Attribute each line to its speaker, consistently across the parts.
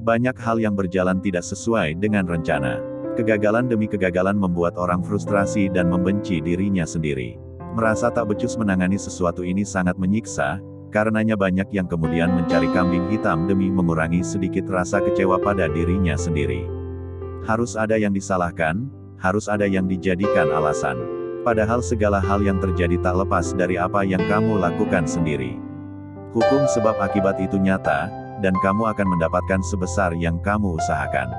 Speaker 1: banyak hal yang berjalan tidak sesuai dengan rencana. Kegagalan demi kegagalan membuat orang frustrasi dan membenci dirinya sendiri. Merasa tak becus menangani sesuatu ini sangat menyiksa, karenanya banyak yang kemudian mencari kambing hitam demi mengurangi sedikit rasa kecewa pada dirinya sendiri. Harus ada yang disalahkan, harus ada yang dijadikan alasan. Padahal segala hal yang terjadi tak lepas dari apa yang kamu lakukan sendiri. Hukum sebab akibat itu nyata, dan kamu akan mendapatkan sebesar yang kamu usahakan.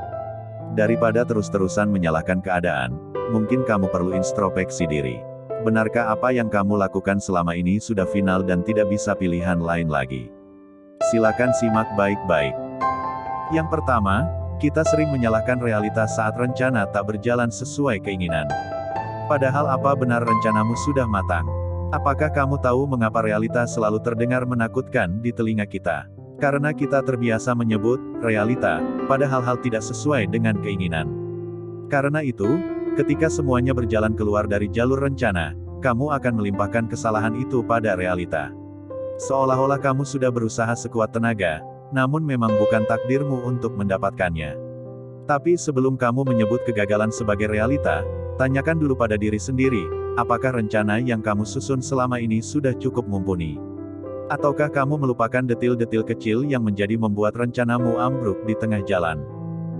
Speaker 1: Daripada terus-terusan menyalahkan keadaan, mungkin kamu perlu introspeksi diri. Benarkah apa yang kamu lakukan selama ini sudah final dan tidak bisa pilihan lain lagi? Silakan simak baik-baik. Yang pertama, kita sering menyalahkan realitas saat rencana tak berjalan sesuai keinginan. Padahal apa benar rencanamu sudah matang? Apakah kamu tahu mengapa realitas selalu terdengar menakutkan di telinga kita? Karena kita terbiasa menyebut realita pada hal-hal tidak sesuai dengan keinginan. Karena itu, ketika semuanya berjalan keluar dari jalur rencana, kamu akan melimpahkan kesalahan itu pada realita. Seolah-olah kamu sudah berusaha sekuat tenaga, namun memang bukan takdirmu untuk mendapatkannya. Tapi sebelum kamu menyebut kegagalan sebagai realita, tanyakan dulu pada diri sendiri, apakah rencana yang kamu susun selama ini sudah cukup mumpuni? Ataukah kamu melupakan detil-detil kecil yang menjadi membuat rencanamu ambruk di tengah jalan?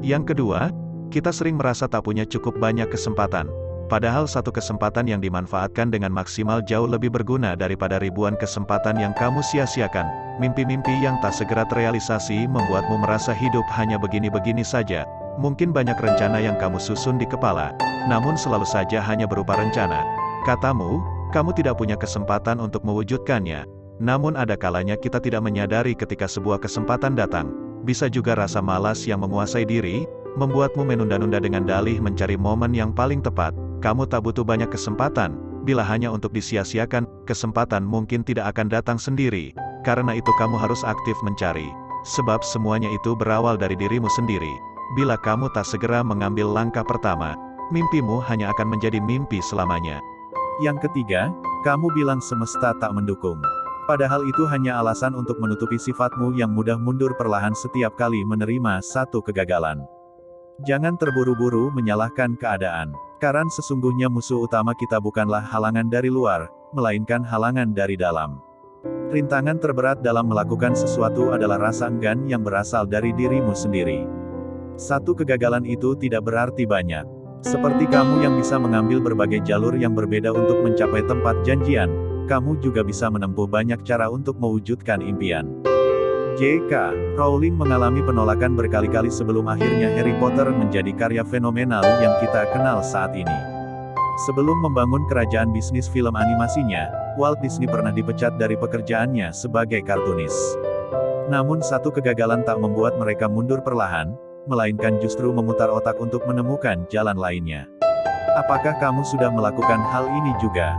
Speaker 2: Yang kedua, kita sering merasa tak punya cukup banyak kesempatan. Padahal satu kesempatan yang dimanfaatkan dengan maksimal jauh lebih berguna daripada ribuan kesempatan yang kamu sia-siakan. Mimpi-mimpi yang tak segera terrealisasi membuatmu merasa hidup hanya begini-begini saja. Mungkin banyak rencana yang kamu susun di kepala, namun selalu saja hanya berupa rencana. Katamu, kamu tidak punya kesempatan untuk mewujudkannya. Namun ada kalanya kita tidak menyadari ketika sebuah kesempatan datang. Bisa juga rasa malas yang menguasai diri, membuatmu menunda-nunda dengan dalih mencari momen yang paling tepat. Kamu tak butuh banyak kesempatan, bila hanya untuk disia-siakan, kesempatan mungkin tidak akan datang sendiri. Karena itu kamu harus aktif mencari. Sebab semuanya itu berawal dari dirimu sendiri. Bila kamu tak segera mengambil langkah pertama, mimpimu hanya akan menjadi mimpi selamanya.
Speaker 1: Yang ketiga, kamu bilang semesta tak mendukung. Padahal itu hanya alasan untuk menutupi sifatmu yang mudah mundur perlahan setiap kali menerima satu kegagalan. Jangan terburu-buru menyalahkan keadaan. Karena sesungguhnya musuh utama kita bukanlah halangan dari luar, melainkan halangan dari dalam. Rintangan terberat dalam melakukan sesuatu adalah rasa enggan yang berasal dari dirimu sendiri. Satu kegagalan itu tidak berarti banyak. Seperti kamu yang bisa mengambil berbagai jalur yang berbeda untuk mencapai tempat janjian, kamu juga bisa menempuh banyak cara untuk mewujudkan impian. J.K. Rowling mengalami penolakan berkali-kali sebelum akhirnya Harry Potter menjadi karya fenomenal yang kita kenal saat ini. Sebelum membangun kerajaan bisnis film animasinya, Walt Disney pernah dipecat dari pekerjaannya sebagai kartunis. Namun satu kegagalan tak membuat mereka mundur perlahan, melainkan justru memutar otak untuk menemukan jalan lainnya. Apakah kamu sudah melakukan hal ini juga?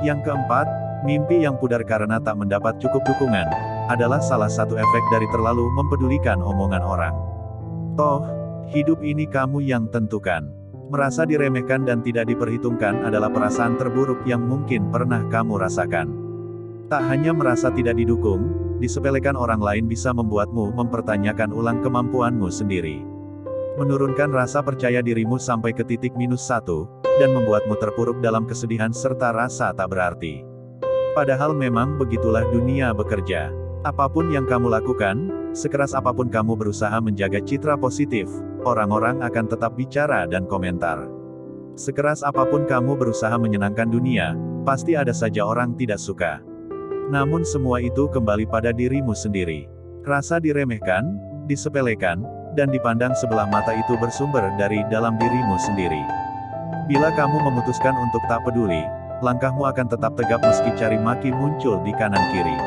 Speaker 1: Yang keempat, mimpi yang pudar karena tak mendapat cukup dukungan, adalah salah satu efek dari terlalu mempedulikan omongan orang. Toh, hidup ini kamu yang tentukan. Merasa diremehkan dan tidak diperhitungkan adalah perasaan terburuk yang mungkin pernah kamu rasakan. Tak hanya merasa tidak didukung, disepelekan orang lain bisa membuatmu mempertanyakan ulang kemampuanmu sendiri. Menurunkan rasa percaya dirimu sampai ke titik -1, dan membuatmu terpuruk dalam kesedihan serta rasa tak berarti. Padahal memang begitulah dunia bekerja. Apapun yang kamu lakukan, sekeras apapun kamu berusaha menjaga citra positif, orang-orang akan tetap bicara dan komentar. Sekeras apapun kamu berusaha menyenangkan dunia, pasti ada saja orang tidak suka. Namun semua itu kembali pada dirimu sendiri. Rasa diremehkan, disepelekan, dan dipandang sebelah mata itu bersumber dari dalam dirimu sendiri. Bila kamu memutuskan untuk tak peduli, langkahmu akan tetap tegap meski cari maki muncul di kanan kiri.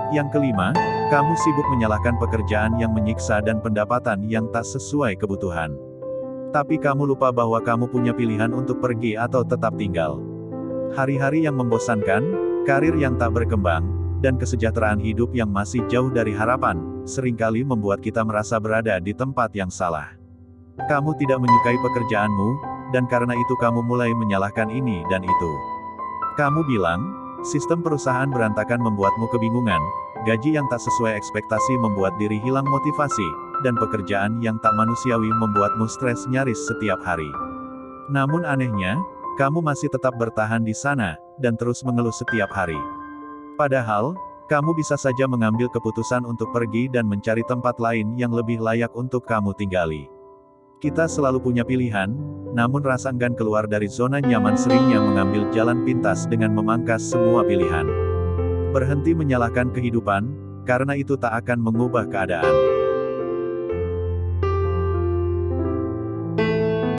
Speaker 1: Yang kelima, kamu sibuk menyalahkan pekerjaan yang menyiksa dan pendapatan yang tak sesuai kebutuhan. Tapi kamu lupa bahwa kamu punya pilihan untuk pergi atau tetap tinggal. Hari-hari yang membosankan, karir yang tak berkembang, dan kesejahteraan hidup yang masih jauh dari harapan, seringkali membuat kita merasa berada di tempat yang salah. Kamu tidak menyukai pekerjaanmu, dan karena itu kamu mulai menyalahkan ini dan itu. Kamu bilang, sistem perusahaan berantakan membuatmu kebingungan, gaji yang tak sesuai ekspektasi membuat diri hilang motivasi, dan pekerjaan yang tak manusiawi membuatmu stres nyaris setiap hari. Namun anehnya, kamu masih tetap bertahan di sana, dan terus mengeluh setiap hari. Padahal, kamu bisa saja mengambil keputusan untuk pergi dan mencari tempat lain yang lebih layak untuk kamu tinggali. Kita selalu punya pilihan, namun rasa enggan keluar dari zona nyaman seringnya mengambil jalan pintas dengan memangkas semua pilihan. Berhenti menyalahkan kehidupan, karena itu tak akan mengubah keadaan.